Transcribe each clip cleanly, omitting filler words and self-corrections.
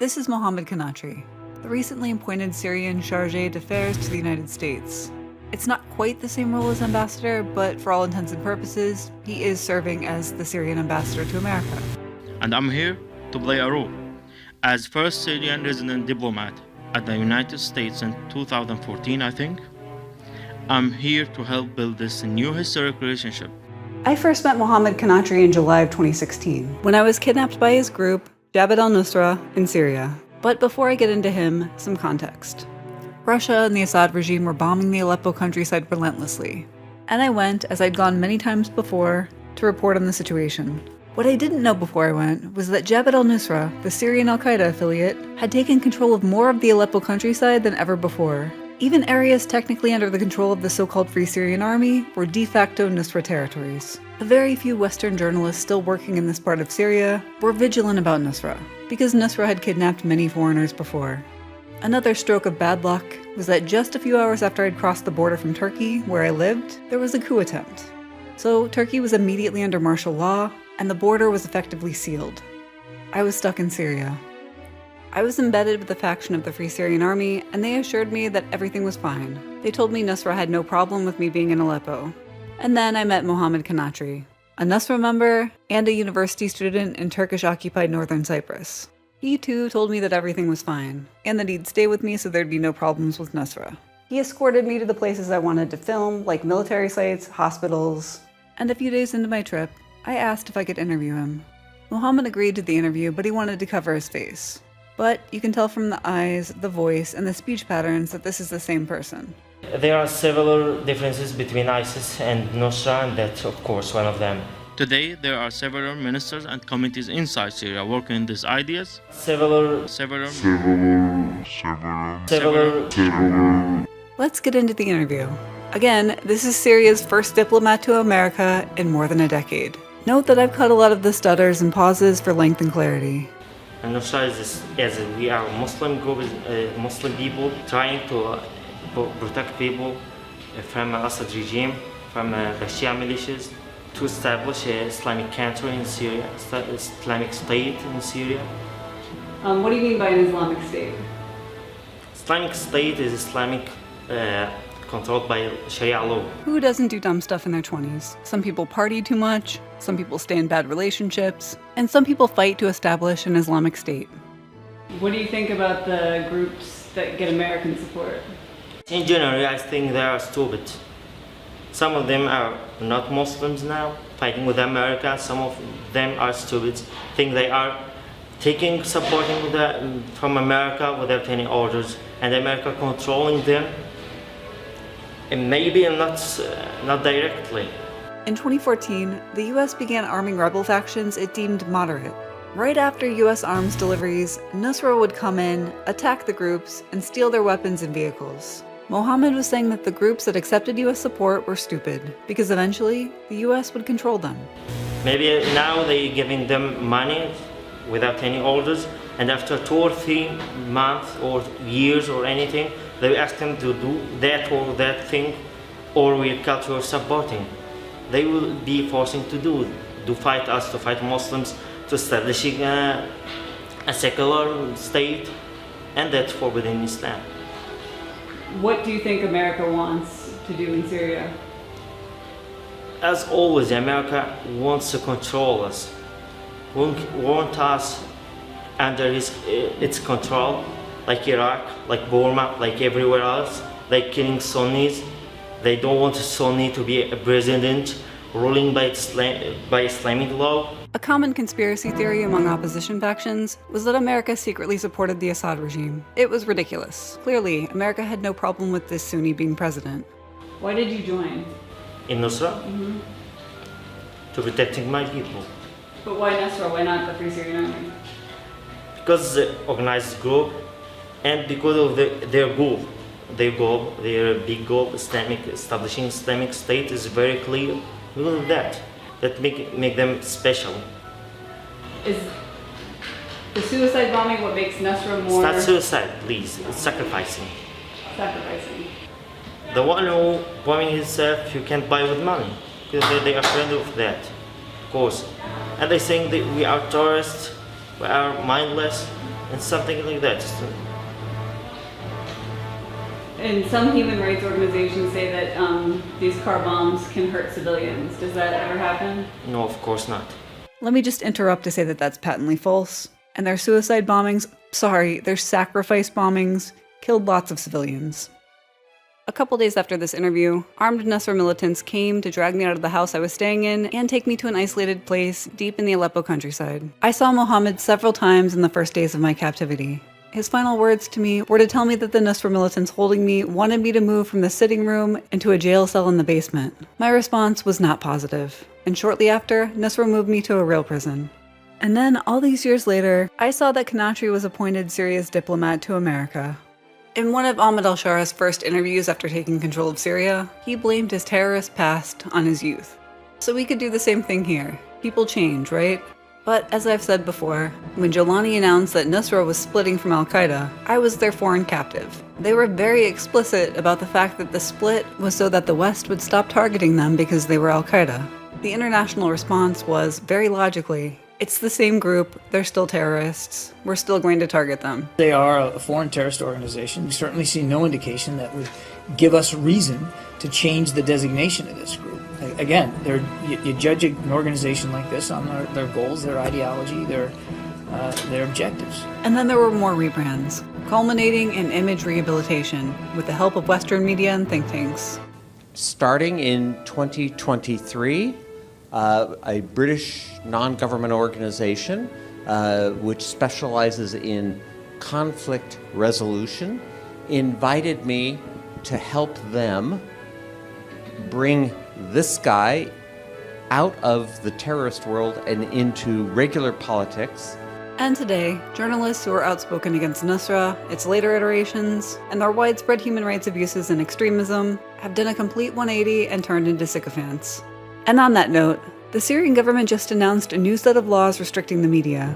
This is Mohammed Kanatri, the recently appointed Syrian chargé d'affaires to the United States. It's not quite the same role as ambassador, but for all intents and purposes, he is serving as the Syrian ambassador to America. And I'm here to play a role as first Syrian resident diplomat at the United States in 2014, I think. I'm here to help build this new historic relationship. I first met Mohammed Kanatri in July of 2016, when I was kidnapped by his group, Jabhat al-Nusra, in Syria. But before I get into him, some context. Russia and the Assad regime were bombing the Aleppo countryside relentlessly. And I went, as I'd gone many times before, to report on the situation. What I didn't know before I went was that Jabhat al-Nusra, the Syrian al-Qaeda affiliate, had taken control of more of the Aleppo countryside than ever before. Even areas technically under the control of the so-called Free Syrian Army were de facto Nusra territories. The very few Western journalists still working in this part of Syria were vigilant about Nusra, because Nusra had kidnapped many foreigners before. Another stroke of bad luck was that just a few hours after I'd crossed the border from Turkey, where I lived, there was a coup attempt. So Turkey was immediately under martial law, and the border was effectively sealed. I was stuck in Syria. I was embedded with a faction of the Free Syrian Army, and they assured me that everything was fine. They told me Nusra had no problem with me being in Aleppo. And then I met Mohammed Kanatri, a Nusra member and a university student in Turkish-occupied northern Cyprus. He too told me that everything was fine, and that he'd stay with me so there'd be no problems with Nusra. He escorted me to the places I wanted to film, like military sites, hospitals, and a few days into my trip, I asked if I could interview him. Mohammed agreed to the interview, but he wanted to cover his face. But you can tell from the eyes, the voice, and the speech patterns that this is the same person. There are several differences between ISIS and Nusra, and that's of course one of them. Today, there are several ministers and committees inside Syria working on these ideas. Let's get into the interview. Again, this is Syria's first diplomat to America in more than a decade. Note that I've cut a lot of the stutters and pauses for length and clarity. And Nusra is as we are a Muslim group, Muslim people trying to protect people from Assad regime, from the Shia militias, to establish an Islamic country in Syria, Islamic state in Syria. What do you mean by an Islamic state? Islamic state is Islamic controlled by Sharia law. Who doesn't do dumb stuff in their 20s? Some people party too much, some people stay in bad relationships, and some people fight to establish an Islamic state. What do you think about the groups that get American support? In general, I think they are stupid. Some of them are not Muslims now, fighting with America. Some of them are stupid, think they are supporting from America without any orders, and America controlling them. And maybe not directly. In 2014, the US began arming rebel factions it deemed moderate. Right after US arms deliveries, Nusra would come in, attack the groups, and steal their weapons and vehicles. Mohammed was saying that the groups that accepted US support were stupid, because eventually, the US would control them. Maybe now they're giving them money without any orders, and after 2 or 3 months or years or anything, they ask them to do that or that thing, or we cut your supporting. They will be forcing to fight us, to fight Muslims, to establishing a secular state, and that's forbidden Islam. What do you think America wants to do in Syria? As always, America wants to control us, want us under its control, like Iraq, like Burma, like everywhere else, like killing Sunnis. They don't want a Sunni to be a president ruling by Islamic law. A common conspiracy theory among opposition factions was that America secretly supported the Assad regime. It was ridiculous. Clearly, America had no problem with this Sunni being president. Why did you join? In Nusra? Mm-hmm. To protecting my people. But why Nusra? Why not the Free Syrian Army? Because the organized group, and because of their big goal, establishing Islamic State is very clear. Because of that make them special. Is the suicide bombing what makes Nusra more... It's not suicide, please. It's sacrificing. Sacrificing. The one who bombing himself, you can't buy with money. Because they are afraid of that, of course. And they think that we are terrorists, we are mindless, and something like that. And some human rights organizations say that these car bombs can hurt civilians. Does that ever happen? No, of course not. Let me just interrupt to say that that's patently false. And their suicide bombings, their sacrifice bombings, killed lots of civilians. A couple days after this interview, armed Nusra militants came to drag me out of the house I was staying in and take me to an isolated place deep in the Aleppo countryside. I saw Mohammed several times in the first days of my captivity. His final words to me were to tell me that the Nusra militants holding me wanted me to move from the sitting room into a jail cell in the basement. My response was not positive, and shortly after, Nusra moved me to a real prison. And then, all these years later, I saw that Khanatri was appointed Syria's diplomat to America. In one of Ahmed al-Shara's first interviews after taking control of Syria, he blamed his terrorist past on his youth. So we could do the same thing here. People change, right? But as I've said before, when Jolani announced that Nusra was splitting from al-Qaeda, I was their foreign captive. They were very explicit about the fact that the split was so that the West would stop targeting them because they were al-Qaeda. The international response was, very logically, it's the same group, they're still terrorists, we're still going to target them. They are a foreign terrorist organization. We certainly see no indication that would give us reason to change the designation of this group. Again, you judge an organization like this on their goals, their ideology, their objectives. And then there were more rebrands, culminating in image rehabilitation with the help of Western media and think tanks. Starting in 2023, a British non-government organization which specializes in conflict resolution invited me to help them bring this guy out of the terrorist world and into regular politics. And today, journalists who are outspoken against Nusra, its later iterations, and their widespread human rights abuses and extremism have done a complete 180 and turned into sycophants. And on that note, the Syrian government just announced a new set of laws restricting the media.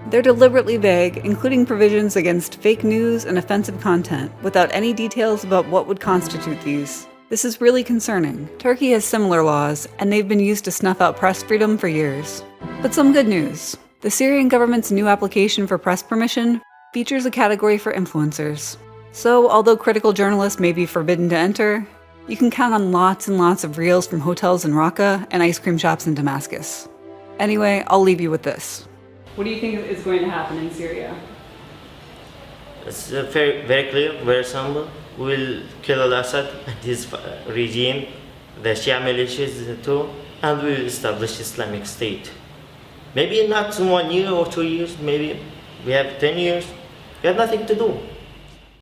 They're deliberately vague, including provisions against fake news and offensive content, without any details about what would constitute these. This is really concerning. Turkey has similar laws, and they've been used to snuff out press freedom for years. But some good news. The Syrian government's new application for press permission features a category for influencers. So, although critical journalists may be forbidden to enter, you can count on lots and lots of reels from hotels in Raqqa and ice cream shops in Damascus. Anyway, I'll leave you with this. What do you think is going to happen in Syria? It's very, very clear, very simple. We'll kill al-Assad and his regime, the Shia militias too, and we will establish Islamic State. Maybe not in 1 year or 2 years, maybe we have 10 years. We have nothing to do.